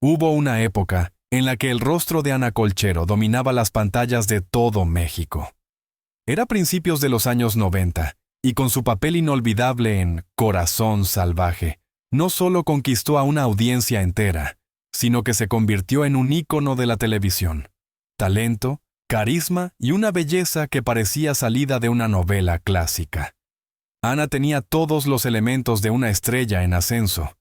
Hubo una época en la que el rostro de Ana Colchero dominaba las pantallas de todo México. Era principios de los años 90, y con su papel inolvidable en Corazón Salvaje, no solo conquistó a una audiencia entera, sino que se convirtió en un ícono de la televisión. Talento, carisma y una belleza que parecía salida de una novela clásica. Ana tenía todos los elementos de una estrella en ascenso,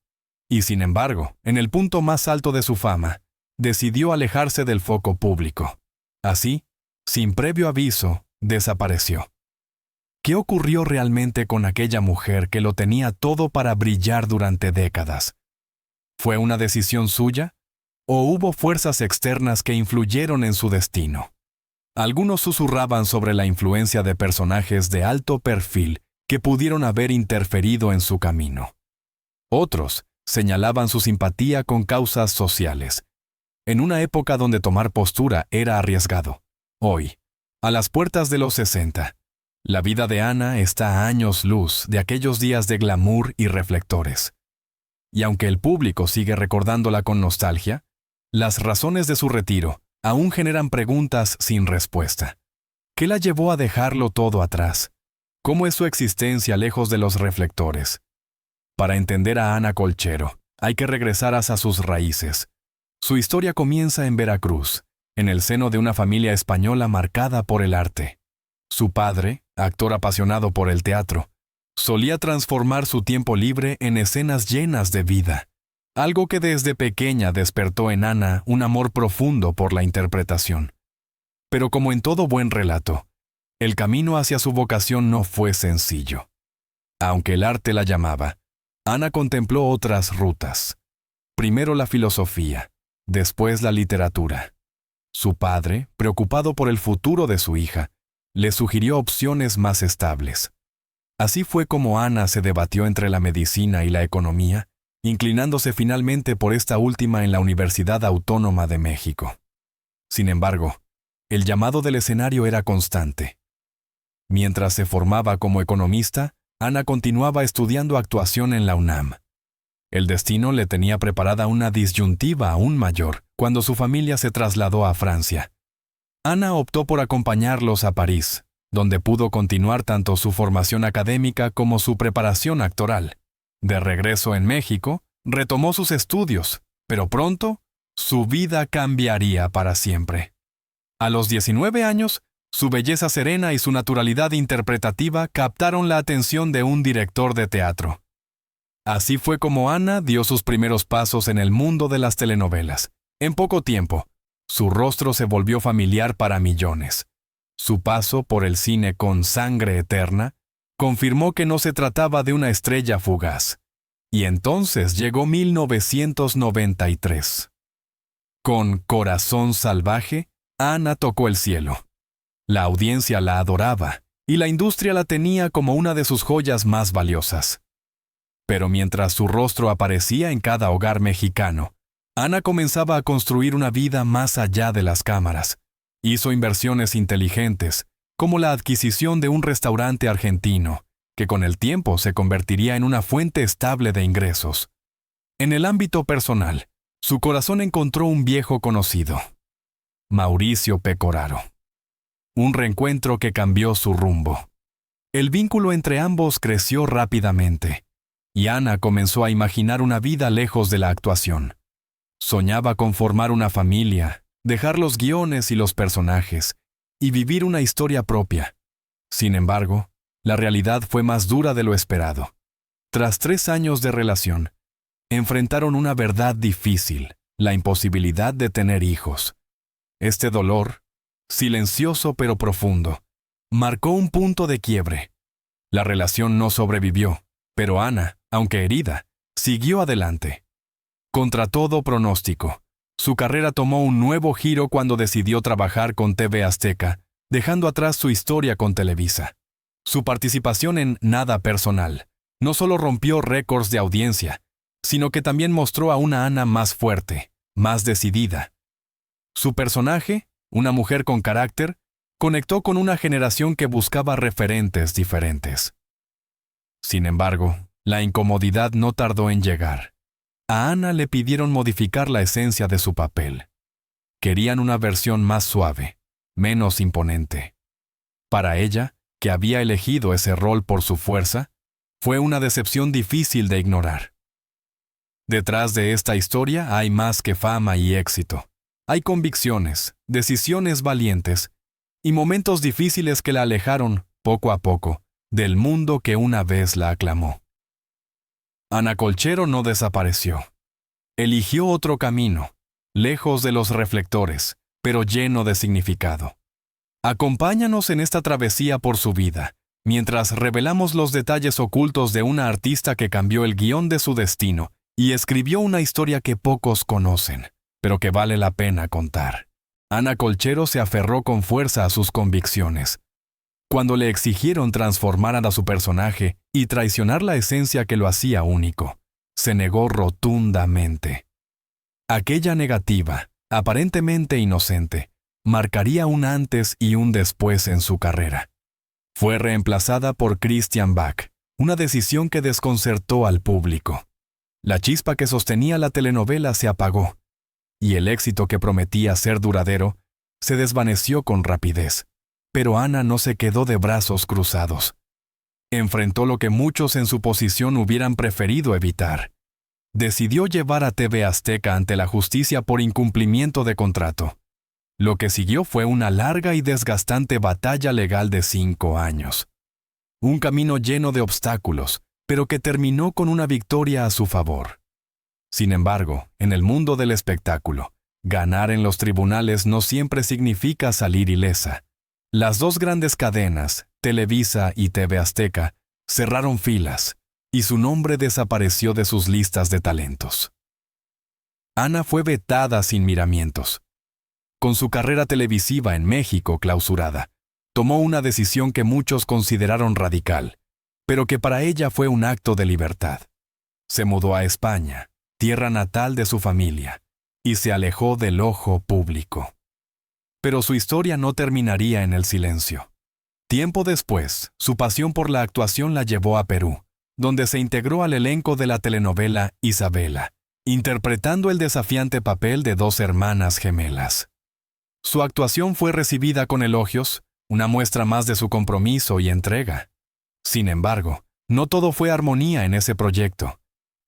y sin embargo, en el punto más alto de su fama, decidió alejarse del foco público. Así, sin previo aviso, desapareció. ¿Qué ocurrió realmente con aquella mujer que lo tenía todo para brillar durante décadas? ¿Fue una decisión suya? ¿O hubo fuerzas externas que influyeron en su destino? Algunos susurraban sobre la influencia de personajes de alto perfil que pudieron haber interferido en su camino. Otros señalaban su simpatía con causas sociales, en una época donde tomar postura era arriesgado. Hoy, a las puertas de los 60, la vida de Ana está a años luz de aquellos días de glamour y reflectores. Y aunque el público sigue recordándola con nostalgia, las razones de su retiro aún generan preguntas sin respuesta. ¿Qué la llevó a dejarlo todo atrás? ¿Cómo es su existencia lejos de los reflectores? Para entender a Ana Colchero, hay que regresar hacia sus raíces. Su historia comienza en Veracruz, en el seno de una familia española marcada por el arte. Su padre, actor apasionado por el teatro, solía transformar su tiempo libre en escenas llenas de vida, algo que desde pequeña despertó en Ana un amor profundo por la interpretación. Pero como en todo buen relato, el camino hacia su vocación no fue sencillo. Aunque el arte la llamaba, Ana contempló otras rutas. Primero la filosofía, después la literatura. Su padre, preocupado por el futuro de su hija, le sugirió opciones más estables. Así fue como Ana se debatió entre la medicina y la economía, inclinándose finalmente por esta última en la Universidad Autónoma de México. Sin embargo, el llamado del escenario era constante. Mientras se formaba como economista, Ana continuaba estudiando actuación en la UNAM. El destino le tenía preparada una disyuntiva aún mayor cuando su familia se trasladó a Francia. Ana optó por acompañarlos a París, donde pudo continuar tanto su formación académica como su preparación actoral. De regreso en México, retomó sus estudios, pero pronto, su vida cambiaría para siempre. A los 19 años, su belleza serena y su naturalidad interpretativa captaron la atención de un director de teatro. Así fue como Ana dio sus primeros pasos en el mundo de las telenovelas. En poco tiempo, su rostro se volvió familiar para millones. Su paso por el cine con Sangre Eterna confirmó que no se trataba de una estrella fugaz. Y entonces llegó 1993. Con Corazón Salvaje, Ana tocó el cielo. La audiencia la adoraba, y la industria la tenía como una de sus joyas más valiosas. Pero mientras su rostro aparecía en cada hogar mexicano, Ana comenzaba a construir una vida más allá de las cámaras. Hizo inversiones inteligentes, como la adquisición de un restaurante argentino, que con el tiempo se convertiría en una fuente estable de ingresos. En el ámbito personal, su corazón encontró un viejo conocido, Mauricio Pecoraro. Un reencuentro que cambió su rumbo. El vínculo entre ambos creció rápidamente, y Ana comenzó a imaginar una vida lejos de la actuación. Soñaba con formar una familia, dejar los guiones y los personajes, y vivir una historia propia. Sin embargo, la realidad fue más dura de lo esperado. Tras 3 años de relación, enfrentaron una verdad difícil, la imposibilidad de tener hijos. Este dolor, silencioso pero profundo, marcó un punto de quiebre. La relación no sobrevivió, pero Ana, aunque herida, siguió adelante. Contra todo pronóstico, su carrera tomó un nuevo giro cuando decidió trabajar con TV Azteca, dejando atrás su historia con Televisa. Su participación en Nada Personal no solo rompió récords de audiencia, sino que también mostró a una Ana más fuerte, más decidida. Su personaje, una mujer con carácter, conectó con una generación que buscaba referentes diferentes. Sin embargo, la incomodidad no tardó en llegar. A Ana le pidieron modificar la esencia de su papel. Querían una versión más suave, menos imponente. Para ella, que había elegido ese rol por su fuerza, fue una decepción difícil de ignorar. Detrás de esta historia hay más que fama y éxito. Hay convicciones, decisiones valientes y momentos difíciles que la alejaron, poco a poco, del mundo que una vez la aclamó. Ana Colchero no desapareció. Eligió otro camino, lejos de los reflectores, pero lleno de significado. Acompáñanos en esta travesía por su vida, mientras revelamos los detalles ocultos de una artista que cambió el guión de su destino y escribió una historia que pocos conocen, pero que vale la pena contar. Ana Colchero se aferró con fuerza a sus convicciones. Cuando le exigieron transformar a su personaje y traicionar la esencia que lo hacía único, se negó rotundamente. Aquella negativa, aparentemente inocente, marcaría un antes y un después en su carrera. Fue reemplazada por Christian Bach, una decisión que desconcertó al público. La chispa que sostenía la telenovela se apagó, y el éxito que prometía ser duradero se desvaneció con rapidez. Pero Ana no se quedó de brazos cruzados. Enfrentó lo que muchos en su posición hubieran preferido evitar. Decidió llevar a TV Azteca ante la justicia por incumplimiento de contrato. Lo que siguió fue una larga y desgastante batalla legal de 5 años. Un camino lleno de obstáculos, pero que terminó con una victoria a su favor. Sin embargo, en el mundo del espectáculo, ganar en los tribunales no siempre significa salir ilesa. Las dos grandes cadenas, Televisa y TV Azteca, cerraron filas, y su nombre desapareció de sus listas de talentos. Ana fue vetada sin miramientos. Con su carrera televisiva en México clausurada, tomó una decisión que muchos consideraron radical, pero que para ella fue un acto de libertad. Se mudó a España, tierra natal de su familia, y se alejó del ojo público. Pero su historia no terminaría en el silencio. Tiempo después, su pasión por la actuación la llevó a Perú, donde se integró al elenco de la telenovela Isabela, interpretando el desafiante papel de 2 hermanas gemelas. Su actuación fue recibida con elogios, una muestra más de su compromiso y entrega. Sin embargo, no todo fue armonía en ese proyecto.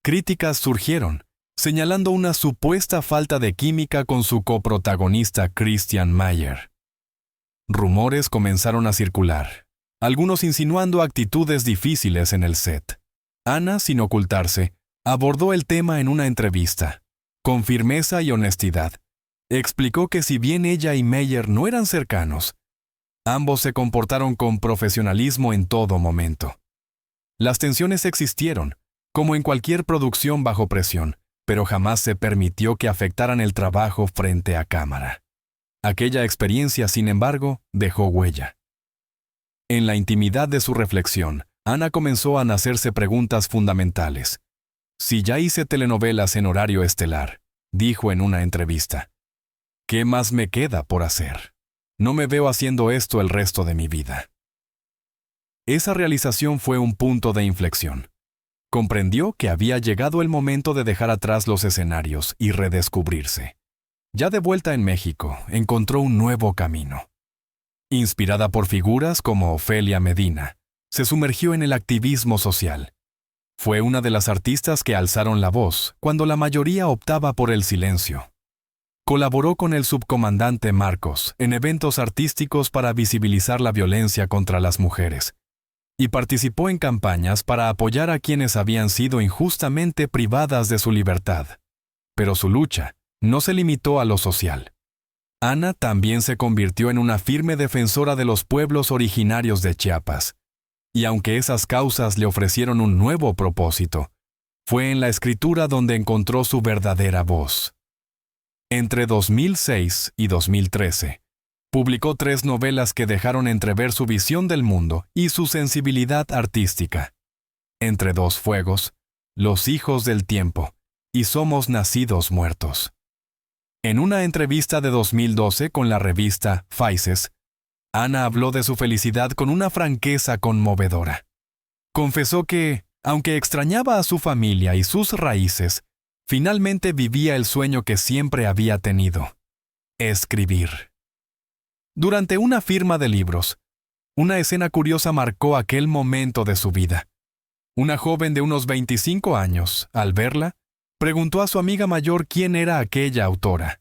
Críticas surgieron, señalando una supuesta falta de química con su coprotagonista Christian Mayer. Rumores comenzaron a circular, algunos insinuando actitudes difíciles en el set. Ana, sin ocultarse, abordó el tema en una entrevista. Con firmeza y honestidad, explicó que si bien ella y Mayer no eran cercanos, ambos se comportaron con profesionalismo en todo momento. Las tensiones existieron, como en cualquier producción bajo presión, pero jamás se permitió que afectaran el trabajo frente a cámara. Aquella experiencia, sin embargo, dejó huella. En la intimidad de su reflexión, Ana comenzó a hacerse preguntas fundamentales. Si ya hice telenovelas en horario estelar, dijo en una entrevista, ¿qué más me queda por hacer? No me veo haciendo esto el resto de mi vida. Esa realización fue un punto de inflexión. Comprendió que había llegado el momento de dejar atrás los escenarios y redescubrirse. Ya de vuelta en México, encontró un nuevo camino. Inspirada por figuras como Ofelia Medina, se sumergió en el activismo social. Fue una de las artistas que alzaron la voz cuando la mayoría optaba por el silencio. Colaboró con el subcomandante Marcos en eventos artísticos para visibilizar la violencia contra las mujeres, y participó en campañas para apoyar a quienes habían sido injustamente privadas de su libertad. Pero su lucha no se limitó a lo social. Ana también se convirtió en una firme defensora de los pueblos originarios de Chiapas, y aunque esas causas le ofrecieron un nuevo propósito, fue en la escritura donde encontró su verdadera voz. Entre 2006 y 2013, publicó 3 novelas que dejaron entrever su visión del mundo y su sensibilidad artística. Entre 2 fuegos, Los hijos del tiempo y Somos nacidos muertos. En una entrevista de 2012 con la revista Faces, Ana habló de su felicidad con una franqueza conmovedora. Confesó que, aunque extrañaba a su familia y sus raíces, Finalmente vivía el sueño que siempre había tenido: escribir. Durante una firma de libros, una escena curiosa marcó aquel momento de su vida. Una joven de unos 25 años, al verla, preguntó a su amiga mayor quién era aquella autora.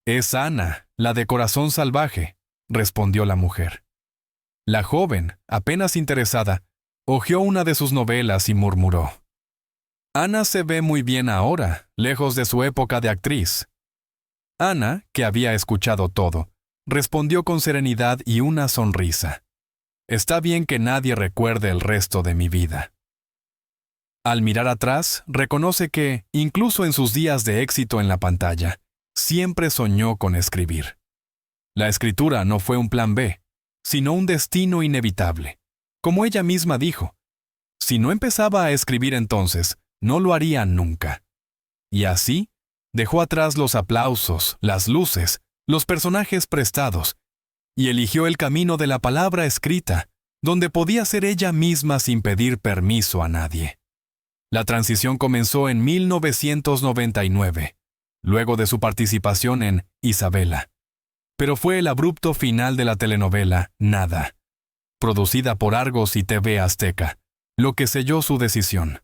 «Es Ana, la de Corazón Salvaje», respondió la mujer. La joven, apenas interesada, hojeó una de sus novelas y murmuró: «Ana se ve muy bien ahora, lejos de su época de actriz». Ana, que había escuchado todo, respondió con serenidad y una sonrisa: «Está bien que nadie recuerde el resto de mi vida». Al mirar atrás, reconoce que, incluso en sus días de éxito en la pantalla, siempre soñó con escribir. La escritura no fue un plan B, sino un destino inevitable. Como ella misma dijo, si no empezaba a escribir entonces, no lo haría nunca. Y así, dejó atrás los aplausos, las luces, los personajes prestados, y eligió el camino de la palabra escrita, donde podía ser ella misma sin pedir permiso a nadie. La transición comenzó en 1999, luego de su participación en Isabela. Pero fue el abrupto final de la telenovela Nada, producida por Argos y TV Azteca, lo que selló su decisión.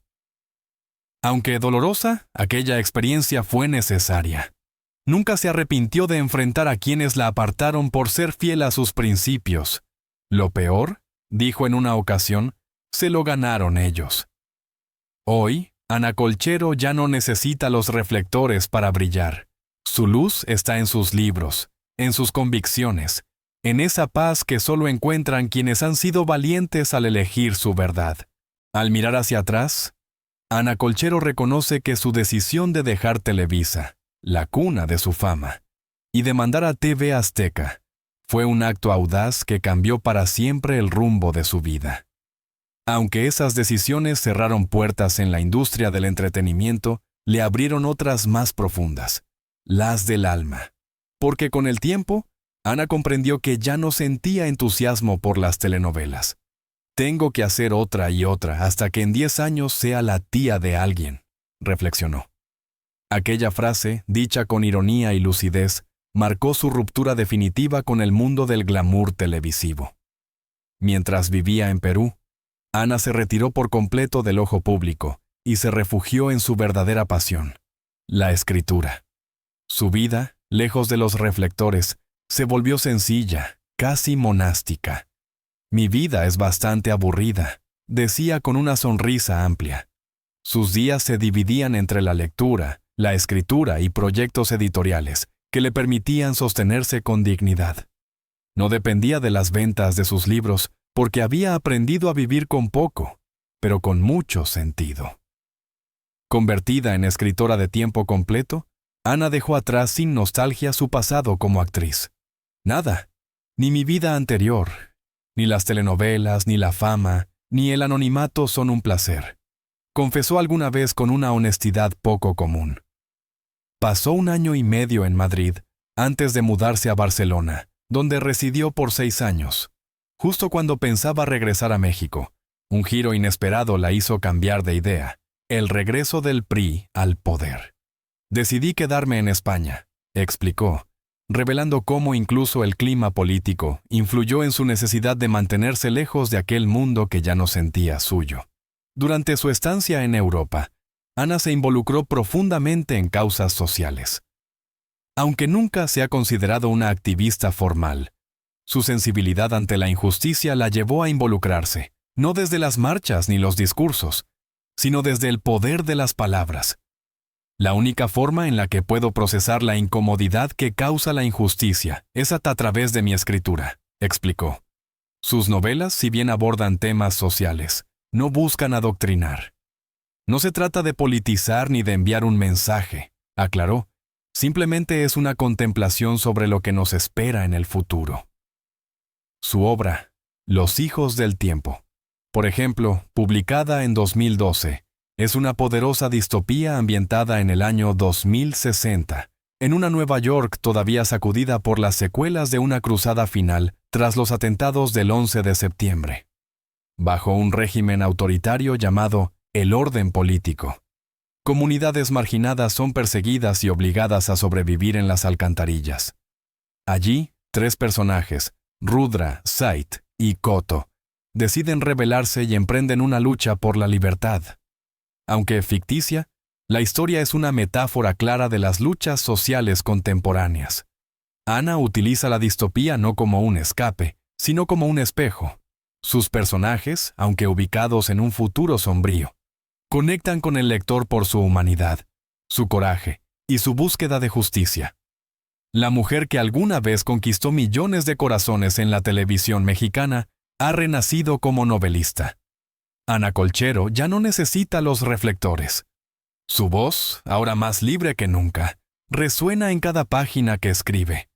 Aunque dolorosa, aquella experiencia fue necesaria. Nunca se arrepintió de enfrentar a quienes la apartaron por ser fiel a sus principios. Lo peor, dijo en una ocasión, se lo ganaron ellos. Hoy, Ana Colchero ya no necesita los reflectores para brillar. Su luz está en sus libros, en sus convicciones, en esa paz que solo encuentran quienes han sido valientes al elegir su verdad. Al mirar hacia atrás, Ana Colchero reconoce que su decisión de dejar Televisa, la cuna de su fama, y de mandar a TV Azteca, fue un acto audaz que cambió para siempre el rumbo de su vida. Aunque esas decisiones cerraron puertas en la industria del entretenimiento, le abrieron otras más profundas, las del alma. Porque con el tiempo, Ana comprendió que ya no sentía entusiasmo por las telenovelas. «Tengo que hacer otra y otra hasta que en 10 años sea la tía de alguien», reflexionó. Aquella frase, dicha con ironía y lucidez, marcó su ruptura definitiva con el mundo del glamour televisivo. Mientras vivía en Perú, Ana se retiró por completo del ojo público y se refugió en su verdadera pasión, la escritura. Su vida, lejos de los reflectores, se volvió sencilla, casi monástica. «Mi vida es bastante aburrida», decía con una sonrisa amplia. Sus días se dividían entre la lectura, la escritura y proyectos editoriales que le permitían sostenerse con dignidad. No dependía de las ventas de sus libros, porque había aprendido a vivir con poco, pero con mucho sentido. Convertida en escritora de tiempo completo, Ana dejó atrás sin nostalgia su pasado como actriz. Nada, ni mi vida anterior, ni las telenovelas, ni la fama, ni el anonimato son un placer, confesó alguna vez con una honestidad poco común. Pasó 1 año y medio en Madrid antes de mudarse a Barcelona, donde residió por 6 años. Justo cuando pensaba regresar a México, un giro inesperado la hizo cambiar de idea: el regreso del PRI al poder. «Decidí quedarme en España», explicó, revelando cómo incluso el clima político influyó en su necesidad de mantenerse lejos de aquel mundo que ya no sentía suyo. Durante su estancia en Europa, Ana se involucró profundamente en causas sociales. Aunque nunca se ha considerado una activista formal, su sensibilidad ante la injusticia la llevó a involucrarse, no desde las marchas ni los discursos, sino desde el poder de las palabras. «La única forma en la que puedo procesar la incomodidad que causa la injusticia es a través de mi escritura», explicó. Sus novelas, si bien abordan temas sociales, no buscan adoctrinar. «No se trata de politizar ni de enviar un mensaje», aclaró. «Simplemente es una contemplación sobre lo que nos espera en el futuro». Su obra, Los hijos del tiempo, por ejemplo, publicada en 2012, es una poderosa distopía ambientada en el año 2060, en una Nueva York todavía sacudida por las secuelas de una cruzada final tras los atentados del 11 de septiembre. Bajo un régimen autoritario llamado el orden político, comunidades marginadas son perseguidas y obligadas a sobrevivir en las alcantarillas. Allí, 3 personajes, Rudra, Sait y Koto, deciden rebelarse y emprenden una lucha por la libertad. Aunque ficticia, la historia es una metáfora clara de las luchas sociales contemporáneas. Ana utiliza la distopía no como un escape, sino como un espejo. Sus personajes, aunque ubicados en un futuro sombrío, conectan con el lector por su humanidad, su coraje y su búsqueda de justicia. La mujer que alguna vez conquistó millones de corazones en la televisión mexicana ha renacido como novelista. Ana Colchero ya no necesita los reflectores. Su voz, ahora más libre que nunca, resuena en cada página que escribe.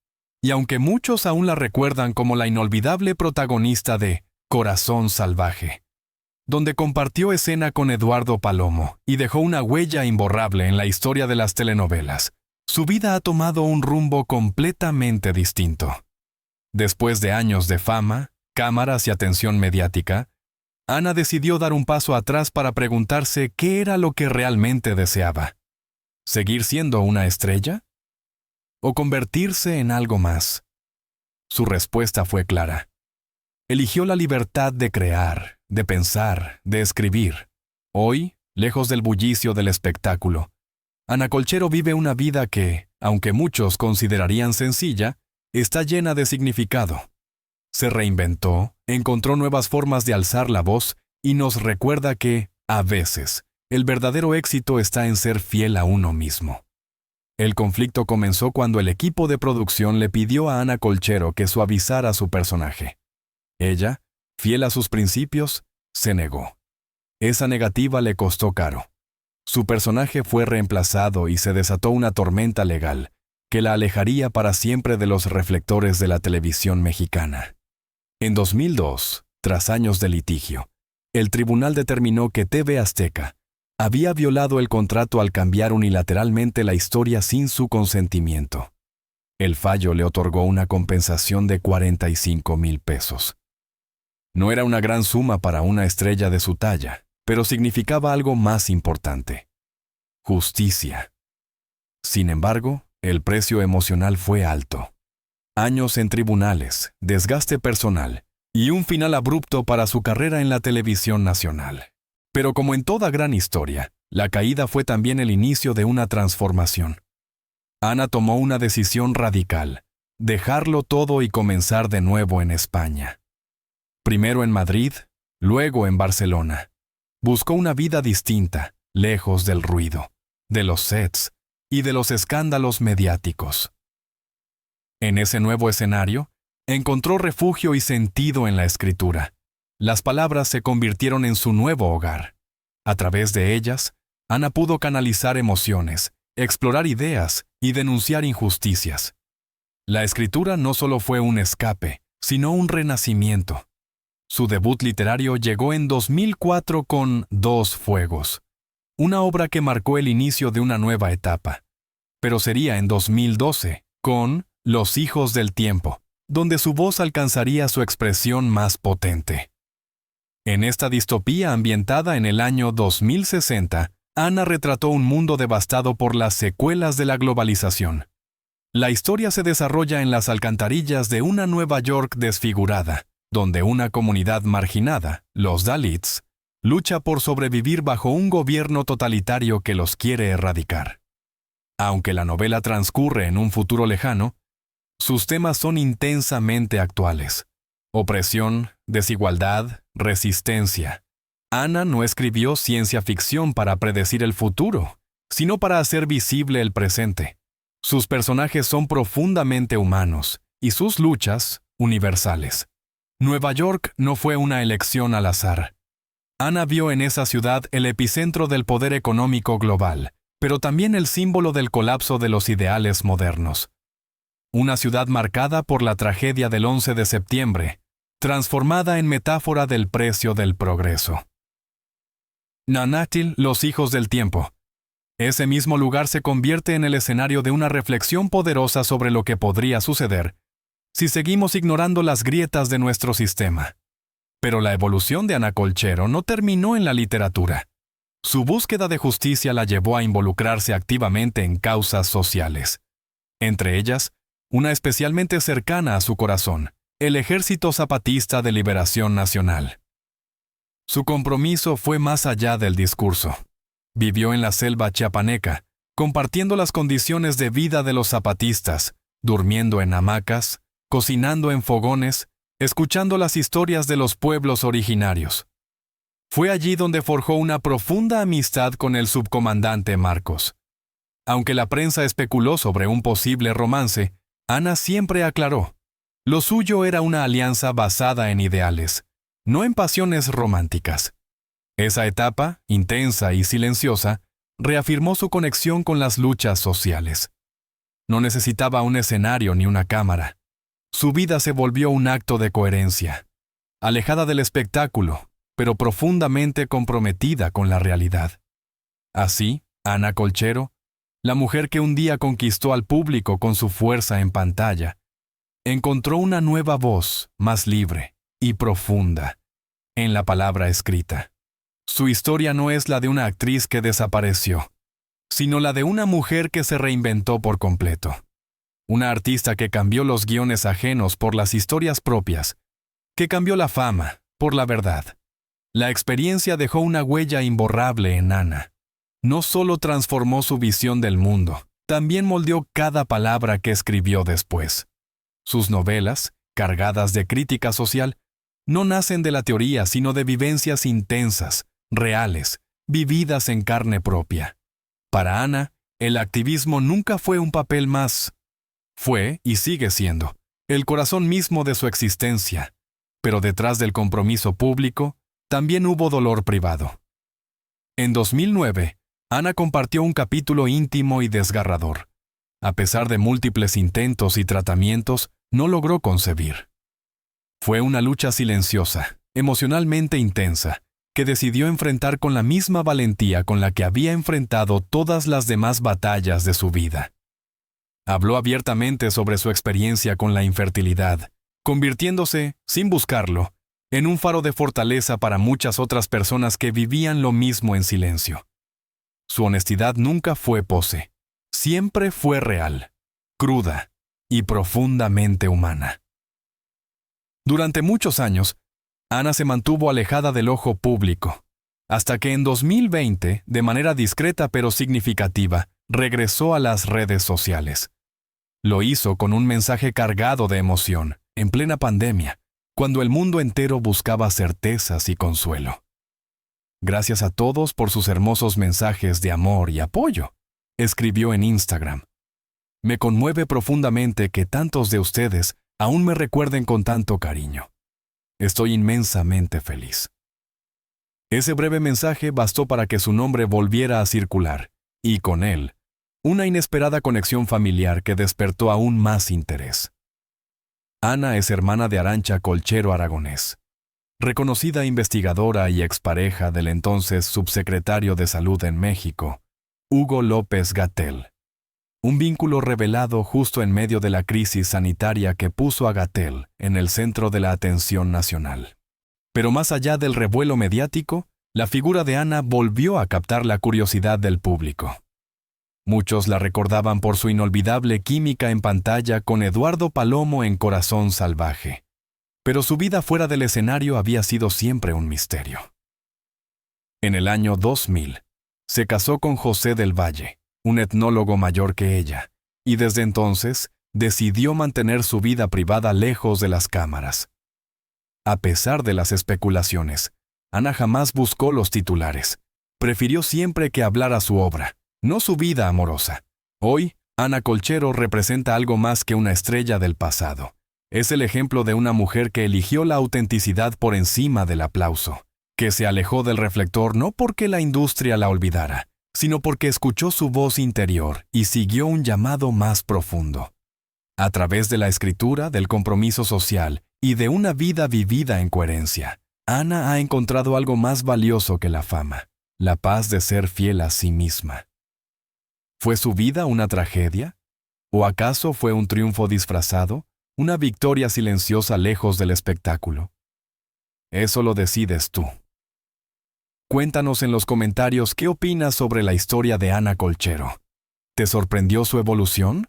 Y aunque muchos aún la recuerdan como la inolvidable protagonista de Corazón Salvaje, donde compartió escena con Eduardo Palomo y dejó una huella imborrable en la historia de las telenovelas, su vida ha tomado un rumbo completamente distinto. Después de años de fama, cámaras y atención mediática, Ana decidió dar un paso atrás para preguntarse qué era lo que realmente deseaba. ¿Seguir siendo una estrella? ¿O convertirse en algo más? Su respuesta fue clara. Eligió la libertad de crear, de pensar, de escribir. Hoy, lejos del bullicio del espectáculo, Ana Colchero vive una vida que, aunque muchos considerarían sencilla, está llena de significado. Se reinventó, encontró nuevas formas de alzar la voz y nos recuerda que, a veces, el verdadero éxito está en ser fiel a uno mismo. El conflicto comenzó cuando el equipo de producción le pidió a Ana Colchero que suavizara su personaje. Ella, fiel a sus principios, se negó. Esa negativa le costó caro. Su personaje fue reemplazado y se desató una tormenta legal que la alejaría para siempre de los reflectores de la televisión mexicana. En 2002, tras años de litigio, el tribunal determinó que TV Azteca había violado el contrato al cambiar unilateralmente la historia sin su consentimiento. El fallo le otorgó una compensación de 45,000 pesos. No era una gran suma para una estrella de su talla, pero significaba algo más importante: justicia. Sin embargo, el precio emocional fue alto. Años en tribunales, desgaste personal y un final abrupto para su carrera en la televisión nacional. Pero como en toda gran historia, la caída fue también el inicio de una transformación. Ana tomó una decisión radical: dejarlo todo y comenzar de nuevo en España. Primero en Madrid, luego en Barcelona. Buscó una vida distinta, lejos del ruido, de los sets y de los escándalos mediáticos. En ese nuevo escenario, encontró refugio y sentido en la escritura. Las palabras se convirtieron en su nuevo hogar. A través de ellas, Ana pudo canalizar emociones, explorar ideas y denunciar injusticias. La escritura no solo fue un escape, sino un renacimiento. Su debut literario llegó en 2004 con Dos Fuegos, una obra que marcó el inicio de una nueva etapa. Pero sería en 2012 con Los Hijos del Tiempo, donde su voz alcanzaría su expresión más potente. En esta distopía ambientada en el año 2060, Ana retrató un mundo devastado por las secuelas de la globalización. La historia se desarrolla en las alcantarillas de una Nueva York desfigurada, donde una comunidad marginada, los Dalits, lucha por sobrevivir bajo un gobierno totalitario que los quiere erradicar. Aunque la novela transcurre en un futuro lejano, sus temas son intensamente actuales: opresión, desigualdad, resistencia. Ana no escribió ciencia ficción para predecir el futuro, sino para hacer visible el presente. Sus personajes son profundamente humanos y sus luchas universales. Nueva York no fue una elección al azar. Ana vio en esa ciudad el epicentro del poder económico global, pero también el símbolo del colapso de los ideales modernos. Una ciudad marcada por la tragedia del 11 de septiembre, transformada en metáfora del precio del progreso. Nanátil, Los Hijos del Tiempo. Ese mismo lugar se convierte en el escenario de una reflexión poderosa sobre lo que podría suceder si seguimos ignorando las grietas de nuestro sistema. Pero la evolución de Ana Colchero no terminó en la literatura. Su búsqueda de justicia la llevó a involucrarse activamente en causas sociales. Entre ellas, una especialmente cercana a su corazón, el Ejército Zapatista de Liberación Nacional. Su compromiso fue más allá del discurso. Vivió en la selva chiapaneca, compartiendo las condiciones de vida de los zapatistas, durmiendo en hamacas, cocinando en fogones, escuchando las historias de los pueblos originarios. Fue allí donde forjó una profunda amistad con el subcomandante Marcos. Aunque la prensa especuló sobre un posible romance, Ana siempre aclaró: lo suyo era una alianza basada en ideales, no en pasiones románticas. Esa etapa, intensa y silenciosa, reafirmó su conexión con las luchas sociales. No necesitaba un escenario ni una cámara. Su vida se volvió un acto de coherencia, alejada del espectáculo, pero profundamente comprometida con la realidad. Así, Ana Colchero, la mujer que un día conquistó al público con su fuerza en pantalla, encontró una nueva voz, más libre y profunda, en la palabra escrita. Su historia no es la de una actriz que desapareció, sino la de una mujer que se reinventó por completo. Una artista que cambió los guiones ajenos por las historias propias, que cambió la fama por la verdad. La experiencia dejó una huella imborrable en Ana. No solo transformó su visión del mundo, también moldeó cada palabra que escribió después. Sus novelas, cargadas de crítica social, no nacen de la teoría, sino de vivencias intensas, reales, vividas en carne propia. Para Ana, el activismo nunca fue un papel más. Fue, y sigue siendo, el corazón mismo de su existencia. Pero detrás del compromiso público, también hubo dolor privado. En 2009, Ana compartió un capítulo íntimo y desgarrador. A pesar de múltiples intentos y tratamientos, no logró concebir. Fue una lucha silenciosa, emocionalmente intensa, que decidió enfrentar con la misma valentía con la que había enfrentado todas las demás batallas de su vida. Habló abiertamente sobre su experiencia con la infertilidad, convirtiéndose, sin buscarlo, en un faro de fortaleza para muchas otras personas que vivían lo mismo en silencio. Su honestidad nunca fue pose, siempre fue real, cruda y profundamente humana. Durante muchos años, Ana se mantuvo alejada del ojo público, hasta que en 2020, de manera discreta pero significativa, regresó a las redes sociales. Lo hizo con un mensaje cargado de emoción, en plena pandemia, cuando el mundo entero buscaba certezas y consuelo. Gracias a todos por sus hermosos mensajes de amor y apoyo, escribió en Instagram. Me conmueve profundamente que tantos de ustedes aún me recuerden con tanto cariño. Estoy inmensamente feliz. Ese breve mensaje bastó para que su nombre volviera a circular, y con él, una inesperada conexión familiar que despertó aún más interés. Ana es hermana de Arantxa Colchero Aragonés, reconocida investigadora y expareja del entonces subsecretario de Salud en México, Hugo López-Gatell. Un vínculo revelado justo en medio de la crisis sanitaria que puso a Gatell en el centro de la atención nacional. Pero más allá del revuelo mediático, la figura de Ana volvió a captar la curiosidad del público. Muchos la recordaban por su inolvidable química en pantalla con Eduardo Palomo en Corazón Salvaje. Pero su vida fuera del escenario había sido siempre un misterio. En el año 2000, se casó con José del Valle, un etnólogo mayor que ella, y desde entonces decidió mantener su vida privada lejos de las cámaras. A pesar de las especulaciones, Ana jamás buscó los titulares. Prefirió siempre que hablara su obra, no su vida amorosa. Hoy, Ana Colchero representa algo más que una estrella del pasado. Es el ejemplo de una mujer que eligió la autenticidad por encima del aplauso, que se alejó del reflector no porque la industria la olvidara, sino porque escuchó su voz interior y siguió un llamado más profundo. A través de la escritura, del compromiso social y de una vida vivida en coherencia, Ana ha encontrado algo más valioso que la fama, la paz de ser fiel a sí misma. ¿Fue su vida una tragedia? ¿O acaso fue un triunfo disfrazado? ¿Una victoria silenciosa lejos del espectáculo? Eso lo decides tú. Cuéntanos en los comentarios qué opinas sobre la historia de Ana Colchero. ¿Te sorprendió su evolución?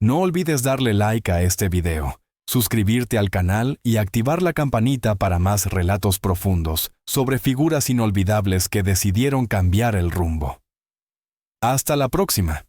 No olvides darle like a este video, suscribirte al canal y activar la campanita para más relatos profundos sobre figuras inolvidables que decidieron cambiar el rumbo. Hasta la próxima.